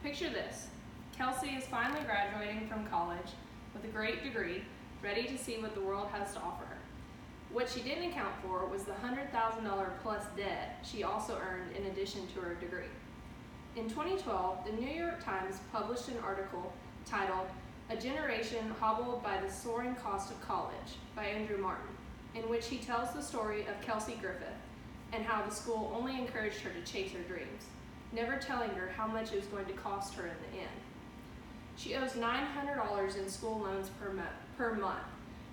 Picture this. Kelsey is finally graduating from college with a great degree, ready to see what the world has to offer her. What she didn't account for was the $100,000 plus debt she also earned in addition to her degree. In 2012, the New York Times published an article titled "A Generation Hobbled by the Soaring Cost of College" by Andrew Martin, in which he tells the story of Kelsey Griffith and how the school only encouraged her to chase her dreams, never telling her how much it was going to cost her in the end. She owes $900 in school loans per month.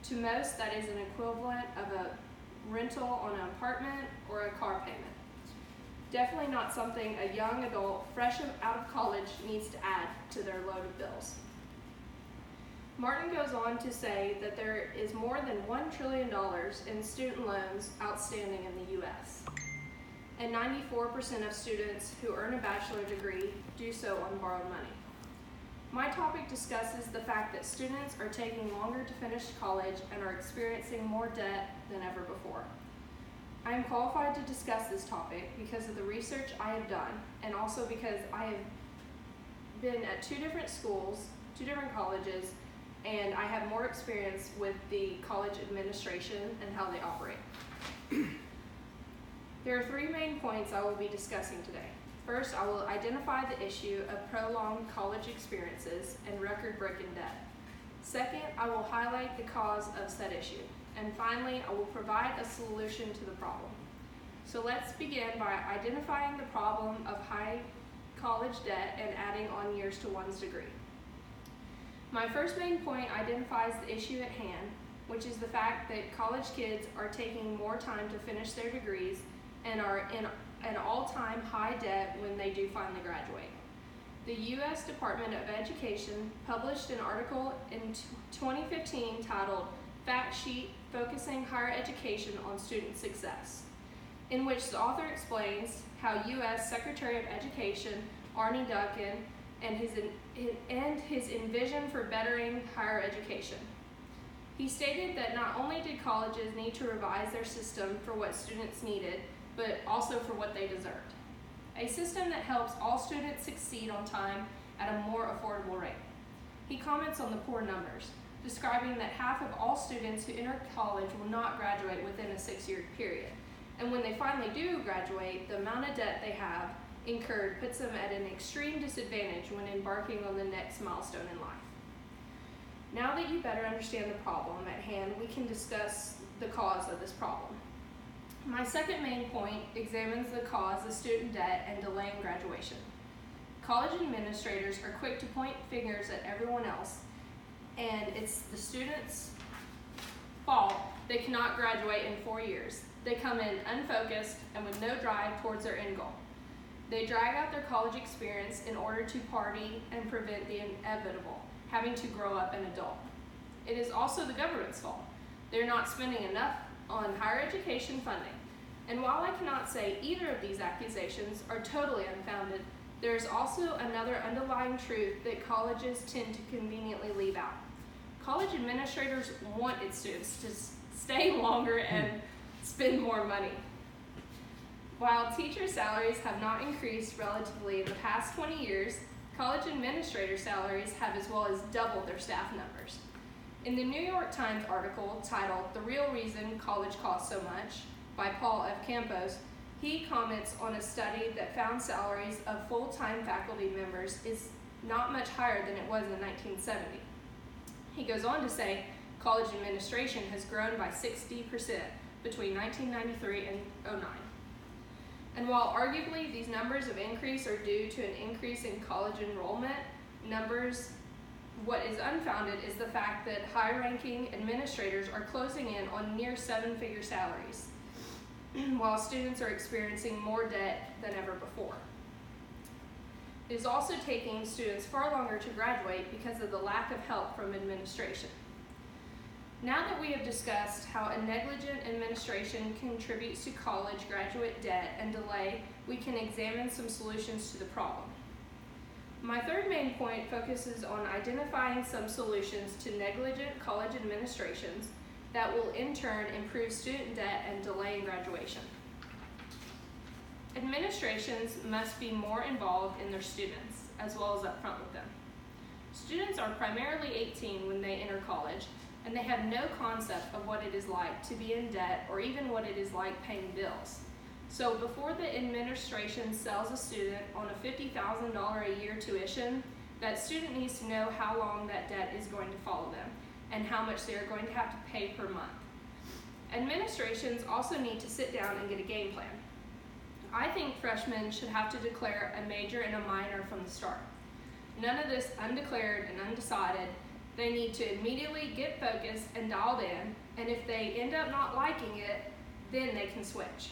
To most, that is an equivalent of a rental on an apartment or a car payment. Definitely not something a young adult fresh out of college needs to add to their load of bills. Martin goes on to say that there is more than $1 trillion in student loans outstanding in the U.S., and 94% of students who earn a bachelor degree do so on borrowed money. My topic discusses the fact that students are taking longer to finish college and are experiencing more debt than ever before. I am qualified to discuss this topic because of the research I have done, and also because I have been at two different schools, two different colleges, and I have more experience with the college administration and how they operate. There are three main points I will be discussing today. First, I will identify the issue of prolonged college experiences and record-breaking debt. Second, I will highlight the cause of said issue. And finally, I will provide a solution to the problem. So let's begin by identifying the problem of high college debt and adding on years to one's degree. My first main point identifies the issue at hand, which is the fact that college kids are taking more time to finish their degrees and are in an all-time high debt when they do finally graduate. The U.S. Department of Education published an article in 2015 titled "Fact Sheet Focusing Higher Education on Student Success," in which the author explains how U.S. Secretary of Education Arne Duncan and his envision for bettering higher education. He stated that not only did colleges need to revise their system for what students needed, but also for what they deserved. A system that helps all students succeed on time at a more affordable rate. He comments on the poor numbers, describing that half of all students who enter college will not graduate within a 6-year period. And when they finally do graduate, the amount of debt they have incurred puts them at an extreme disadvantage when embarking on the next milestone in life. Now that you better understand the problem at hand, we can discuss the cause of this problem. My second main point examines the cause of student debt and delaying graduation. College administrators are quick to point fingers at everyone else, and it's the students' fault they cannot graduate in 4 years. They come in unfocused and with no drive towards their end goal. They drag out their college experience in order to party and prevent the inevitable, having to grow up an adult. It is also the government's fault. They're not spending enough on higher education funding. And while I cannot say either of these accusations are totally unfounded, there is also another underlying truth that colleges tend to conveniently leave out. College administrators want its students to stay longer and spend more money. While teacher salaries have not increased relatively in the past 20 years, college administrator salaries have as well as doubled their staff numbers. In the New York Times article titled "The Real Reason College Costs So Much" by Paul F. Campos, he comments on a study that found salaries of full-time faculty members is not much higher than it was in 1970. He goes on to say college administration has grown by 60% between 1993 and 2009. And while arguably these numbers of increase are due to an increase in college enrollment numbers, what is unfounded is the fact that high-ranking administrators are closing in on near 7-figure salaries, while students are experiencing more debt than ever before. It is also taking students far longer to graduate because of the lack of help from administration. Now that we have discussed how a negligent administration contributes to college graduate debt and delay, we can examine some solutions to the problem. My third main point focuses on identifying some solutions to negligent college administrations that will in turn improve student debt and delay in graduation. Administrations must be more involved in their students, as well as upfront with them. Students are primarily 18 when they enter college, and they have no concept of what it is like to be in debt or even what it is like paying bills. So before the administration sells a student on a $50,000 a year tuition, that student needs to know how long that debt is going to follow them and how much they are going to have to pay per month. Administrations also need to sit down and get a game plan. I think freshmen should have to declare a major and a minor from the start. None of this undeclared and undecided. They need to immediately get focused and dialed in, and if they end up not liking it, then they can switch.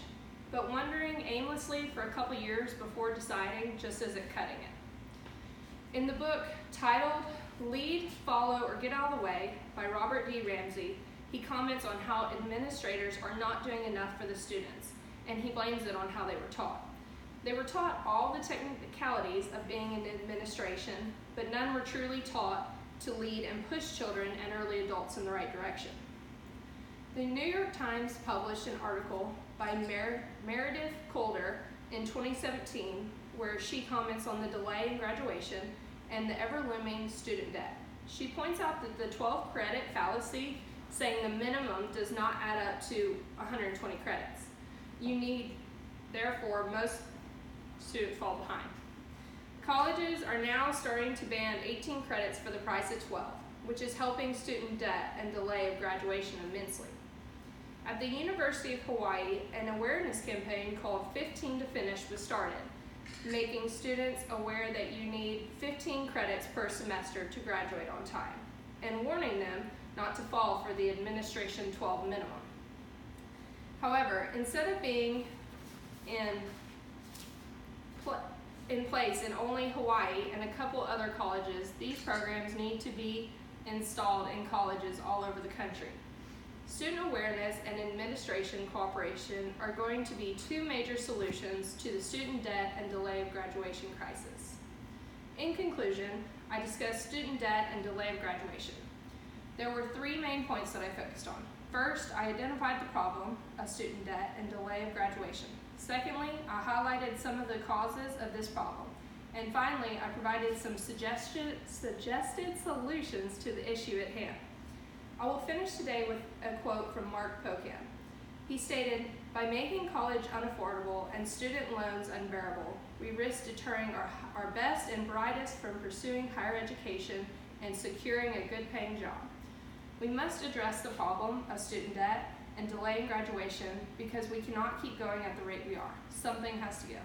But wandering aimlessly for a couple years before deciding just isn't cutting it. In the book titled Lead, Follow, or Get Out of the Way by Robert D. Ramsey, he comments on how administrators are not doing enough for the students, and he blames it on how they were taught. They were taught all the technicalities of being in administration, but none were truly taught to lead and push children and early adults in the right direction. The New York Times published an article by Meredith Calder in 2017 where she comments on the delay in graduation and the ever-looming student debt. She points out that the 12-credit fallacy, saying the minimum does not add up to 120 credits. Therefore, most students fall behind. Colleges are now starting to ban 18 credits for the price of 12, which is helping student debt and delay of graduation immensely. At the University of Hawaii, an awareness campaign called 15 to Finish was started, making students aware that you need 15 credits per semester to graduate on time, and warning them not to fall for the administration 12 minimum. However, instead of being in place in only Hawaii and a couple other colleges, these programs need to be installed in colleges all over the country. Student awareness and administration cooperation are going to be two major solutions to the student debt and delay of graduation crisis. In conclusion, I discussed student debt and delay of graduation. There were three main points that I focused on. First, I identified the problem of student debt and delay of graduation. Secondly, I highlighted some of the causes of this problem. And finally, I provided some suggested solutions to the issue at hand. I will finish today with a quote from Mark Pocan. He stated, "By making college unaffordable and student loans unbearable, we risk deterring our best and brightest from pursuing higher education and securing a good-paying job. We must address the problem of student debt and delaying graduation because we cannot keep going at the rate we are. Something has to give."